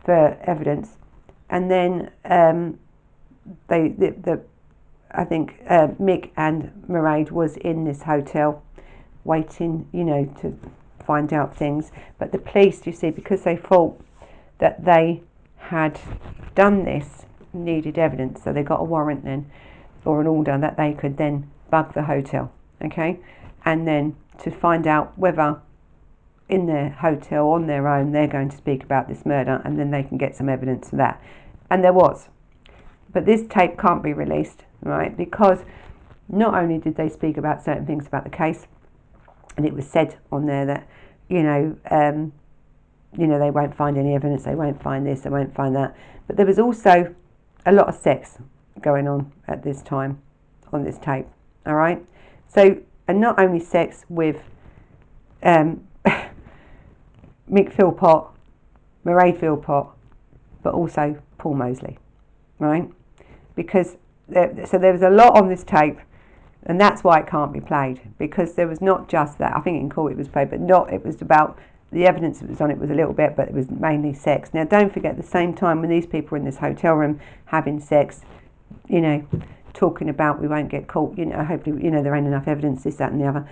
for evidence. And then I think Mick and Mairead was in this hotel waiting, you know, to find out things. But the police, you see, because they thought that they had done this, needed evidence, so they got a warrant then, or an order that they could then bug the hotel, okay, and then to find out whether in their hotel on their own they're going to speak about this murder, and then they can get some evidence of that. And there was. But this tape can't be released, right, because not only did they speak about certain things about the case, and it was said on there that, you know, they won't find any evidence, they won't find this, they won't find that, but there was also a lot of sex going on at this time on this tape, all right? So, and not only sex with Mick Philpott, Mairead Philpott, but also Paul Mosley, right? Because so there was a lot on this tape, and that's why it can't be played, because there was not just that. I think in court it was played, but not, it was about the evidence that was on it was a little bit, but it was mainly sex. Now don't forget, at the same time when these people were in this hotel room having sex, you know, talking about we won't get caught, you know, hopefully, you know, there ain't enough evidence, this, that and the other.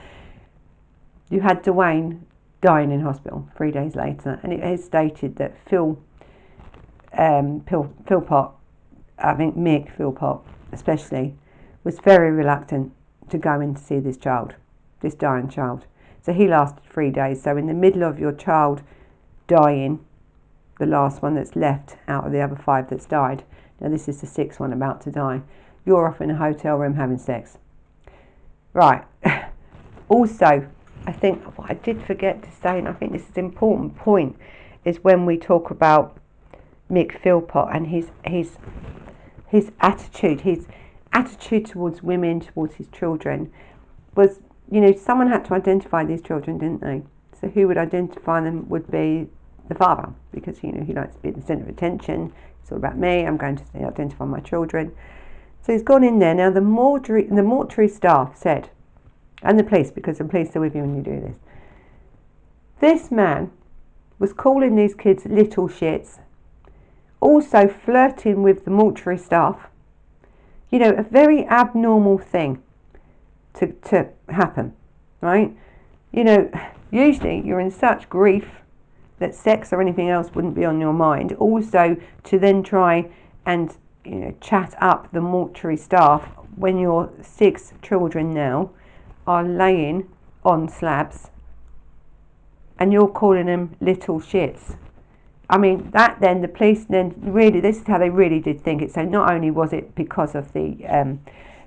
You had Dwayne dying in hospital 3 days later, and it is stated that Philpott, I think Mick Philpott especially, was very reluctant to go in to see this child, this dying child. So he lasted 3 days. So in the middle of your child dying, the last one that's left out of the other 5 that's died, now this is the 6th one about to die, you're off in a hotel room having sex. Right. Also, I think what I did forget to say, and I think this is an important point, is when we talk about Mick Philpott and his attitude towards women, towards his children, was, you know, someone had to identify these children, didn't they? So who would identify them would be the father, because, you know, he likes to be the centre of attention. It's all about me, I'm going to identify my children. So he's gone in there. Now the mortuary staff said, and the police, because the police are with you when you do this, this man was calling these kids little shits, also flirting with the mortuary staff. You know, a very abnormal thing to happen, right? You know, usually you're in such grief that sex or anything else wouldn't be on your mind. Also, to then try and, you know, chat up the mortuary staff when your 6 children now are laying on slabs and you're calling them little shits. I mean, that then, the police then really, this is how they really did think it. So not only was it because of the,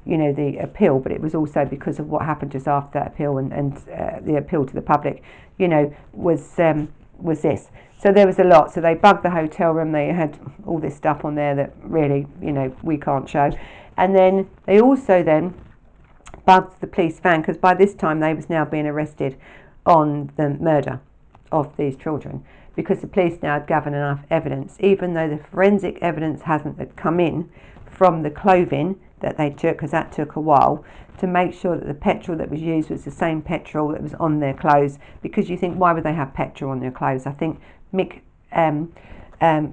you know, the appeal, but it was also because of what happened just after that appeal, and the appeal to the public, you know, was this. So there was a lot. So they bugged the hotel room. They had all this stuff on there that really, you know, we can't show. And then they also then bugged the police van, because by this time they was now being arrested on the murder of these children, because the police now had gathered enough evidence, even though the forensic evidence hasn't come in from the clothing that they took, because that took a while, to make sure that the petrol that was used was the same petrol that was on their clothes. Because you think, why would they have petrol on their clothes? I think Mick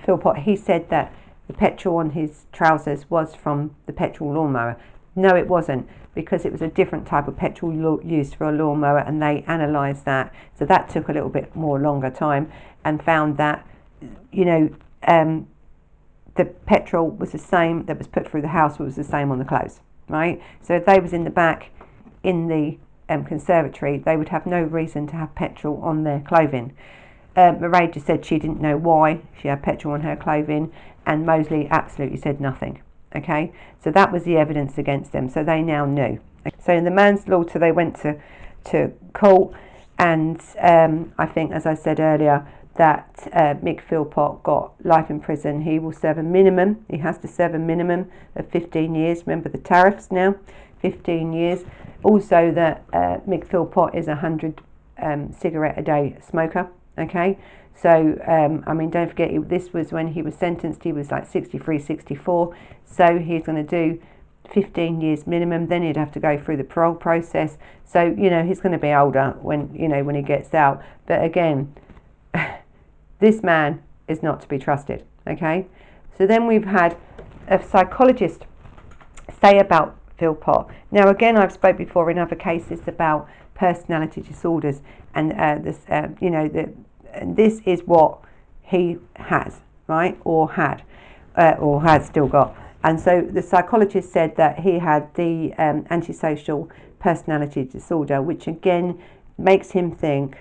Philpott, he said that the petrol on his trousers was from the petrol lawnmower. No, it wasn't, because it was a different type of petrol used for a lawnmower, and they analysed that. So that took a little bit more longer time, and found that, you know, the petrol was the same that was put through the house, was the same on the clothes, right? So if they was in the back in the conservatory, they would have no reason to have petrol on their clothing. Mairead just said she didn't know why she had petrol on her clothing, and Mosley absolutely said nothing. Okay, so that was the evidence against them, so they now knew. So in the manslaughter, they went to court, and I think, as I said earlier, that Mick Philpott got life in prison. He will serve a minimum, he has to serve a minimum of 15 years. Remember the tariffs now, 15 years. Also that Mick Philpott is a 100 cigarette a day smoker, okay? So, I mean, don't forget, this was when he was sentenced, he was like 63, 64. So he's going to do 15 years minimum, then he'd have to go through the parole process. So, you know, he's going to be older when, you know, when he gets out. But again, this man is not to be trusted, okay? So then we've had a psychologist say about Philpott. Now again, I've spoke before in other cases about personality disorders, and you know, this is what he has, right, or had, or has still got. And so the psychologist said that he had the antisocial personality disorder, which again makes him think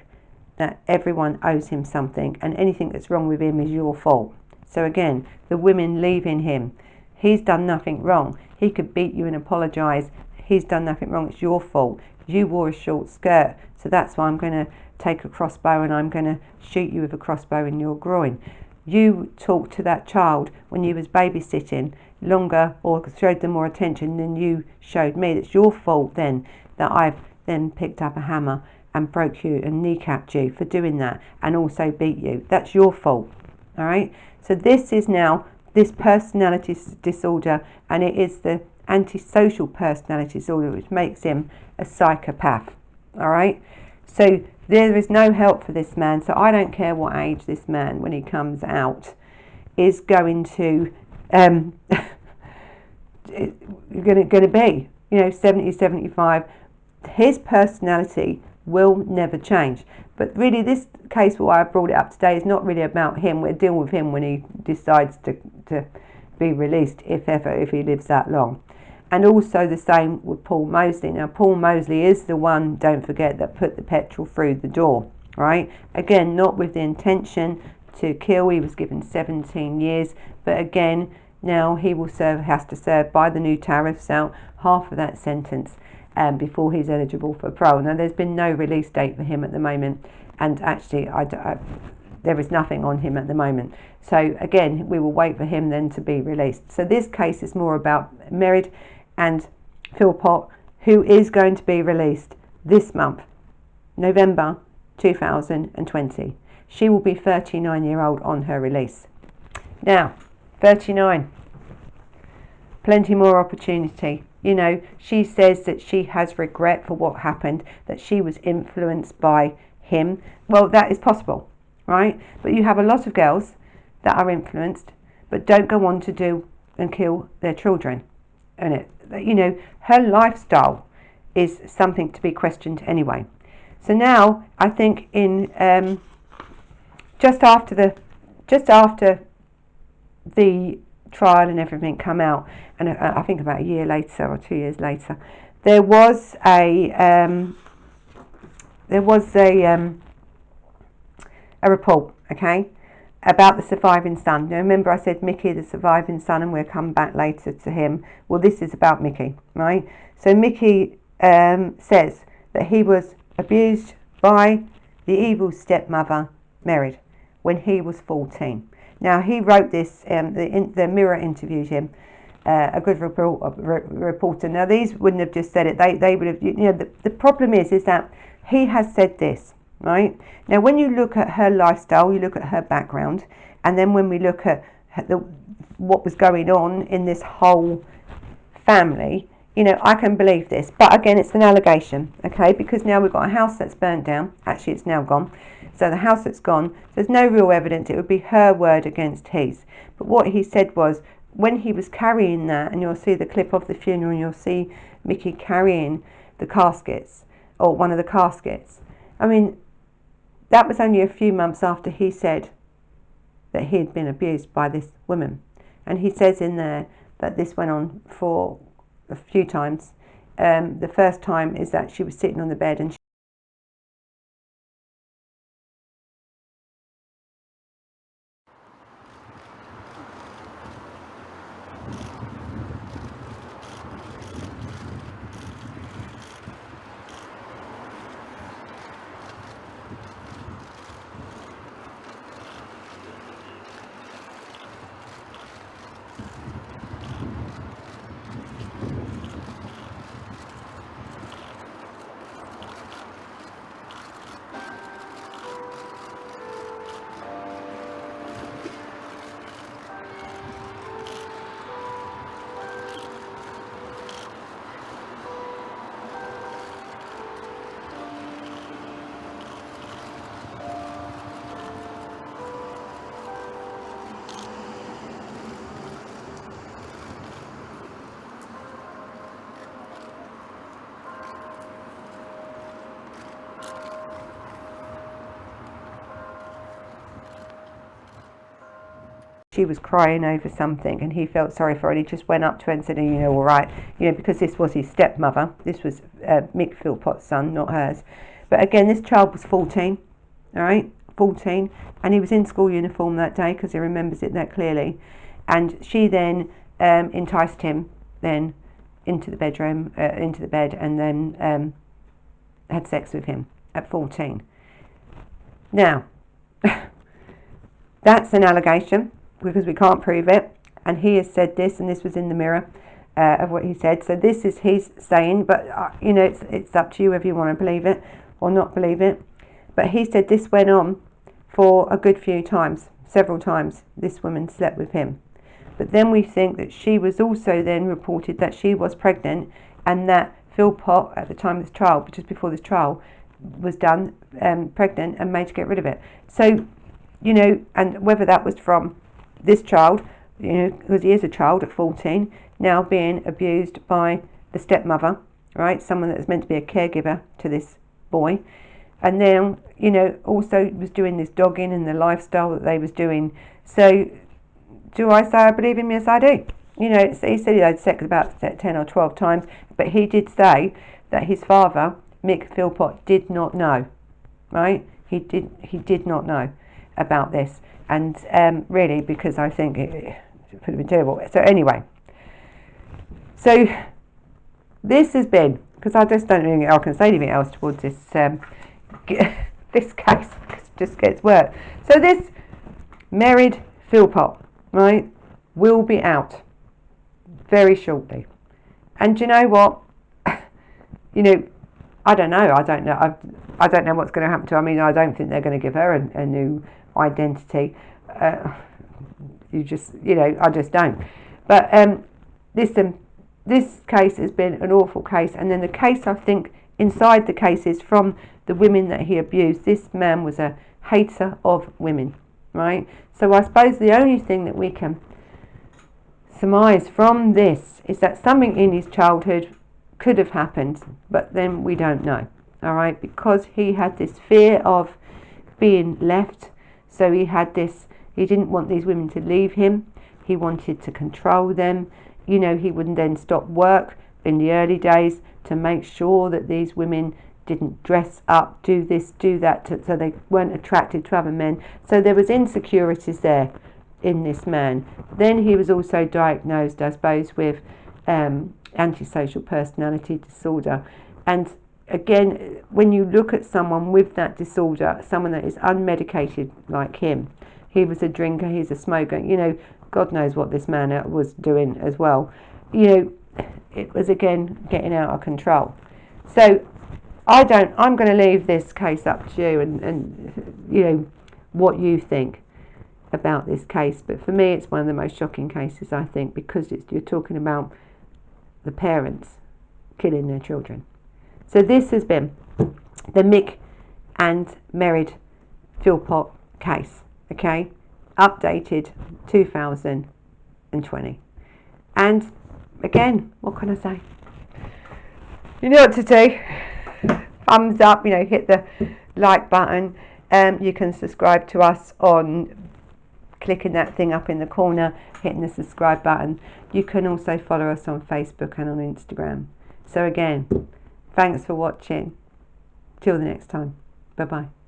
that everyone owes him something, and anything that's wrong with him is your fault. So again, the women leaving him, he's done nothing wrong. He could beat you and apologise. He's done nothing wrong. It's your fault. You wore a short skirt, so that's why I'm going to take a crossbow and I'm going to shoot you with a crossbow in your groin. You talked to that child when you was babysitting longer, or showed them more attention than you showed me. It's your fault then that I've then picked up a hammer and broke you and kneecapped you for doing that, and also beat you. That's your fault. All right. So this is now this personality disorder, and it is the antisocial personality disorder, which makes him a psychopath. All right. So there is no help for this man. So I don't care what age this man, when he comes out, is going to going to be. You know, 70, 75. His personality will never change. But really, this case, why I brought it up today, is not really about him. We'll deal with him when he decides to be released, if ever, if he lives that long. And also the same with Paul Mosley. Now, Paul Mosley is the one, don't forget, that put the petrol through the door, right? Again, not with the intention to kill. He was given 17 years. But again, now he will has to serve by the new tariffs out half of that sentence before he's eligible for parole. Now, there's been no release date for him at the moment, and actually there is nothing on him at the moment. So again, we will wait for him then to be released. So this case is more about Mairead and Philpott, who is going to be released this month, November 2020. She will be 39-year-old on her release. Now, 39, plenty more opportunity. You know, she says that she has regret for what happened, that she was influenced by him. Well, that is possible, right? But you have a lot of girls that are influenced, but don't go on to do and kill their children. And you know, her lifestyle is something to be questioned anyway. So now, I think in just after the trial and everything come out, and I think about a year later or 2 years later, there was a report, okay, about the surviving son. Now remember, I said Mickey, the surviving son, and we'll come back later to him. Well, this is about Mickey, right? So Mickey says that he was abused by the evil stepmother Mairead when he was 14. Now, he wrote this, the Mirror interviewed him, a good reporter. Now, these wouldn't have just said it. They would have, you know, the problem is that he has said this, right? Now, when you look at her lifestyle, you look at her background, and then when we look at what was going on in this whole family, you know, I can believe this. But again, it's an allegation, okay? Because now we've got a house that's burnt down. Actually, it's now gone. So the house that's gone, there's no real evidence. It would be her word against his. But what he said was, when he was carrying that, and you'll see the clip of the funeral, and you'll see Mickey carrying the caskets, or one of the caskets. I mean, that was only a few months after he said that he had been abused by this woman. And he says in there that this went on for a few times. The first time is that she was sitting on the bed and she was crying over something and he felt sorry for her, and he just went up to her and said, you know, all right, you know, because this was his stepmother. This was Mick Philpott's son, not hers. But again, this child was 14, all right, 14, and he was in school uniform that day because he remembers it that clearly. And she then enticed him then into the bedroom, into the bed, and then had sex with him at 14. Now, that's an allegation because we can't prove it, and he has said this, and this was in the Mirror of what he said. So this is his saying, but you know, it's up to you whether you want to believe it or not believe it. But he said this went on for a good few times, several times. This woman slept with him. But then we think that she was also then reported that she was pregnant, and that Philpott, at the time of this trial, just before this trial was done, pregnant and made to get rid of it. So, you know, and whether that was from this child, you know, because he is a child at 14, now being abused by the stepmother, right, someone that is meant to be a caregiver to this boy, and then, you know, also was doing this dogging and the lifestyle that they was doing. So, do I say I believe him? Yes, I do. You know, he said he had sex about 10 or 12 times, but he did say that his father, Mick Philpott, did not know, right? He did not know about this, and really, because I think it could have been terrible. So anyway, so this has been, because I just don't think I can say anything else towards this this case. Just gets worse. So this Mairead Philpott, right, will be out very shortly. And do you know what? You know, I don't know. I don't know what's going to happen to her. I mean, I don't think they're going to give her a new identity. You know, I just don't. But listen, this case has been an awful case. And then the case, I think, inside the case is from the women that he abused. This man was a hater of women, right? So I suppose the only thing that we can surmise from this is that something in his childhood could have happened, but then we don't know, all right, because he had this fear of being left. So he didn't want these women to leave him. He wanted to control them. You know, he would then stop work in the early days to make sure that these women didn't dress up, do this, do that, so they weren't attracted to other men. So there was insecurities there in this man. Then he was also diagnosed, I suppose, with antisocial personality disorder. And again, when you look at someone with that disorder, someone that is unmedicated like him, he was a drinker, he's a smoker, you know, God knows what this man was doing as well. You know, it was again getting out of control. So I'm going to leave this case up to you and you know, what you think about this case. But for me, it's one of the most shocking cases, I think, because you're talking about the parents killing their children. So this has been the Mick and Mairead Philpott case, okay, updated 2020. And again, what can I say? You know what to do. Thumbs up, you know, hit the like button. You can subscribe to us on clicking that thing up in the corner, hitting the subscribe button. You can also follow us on Facebook and on Instagram. So again, thanks for watching. Till the next time. Bye bye.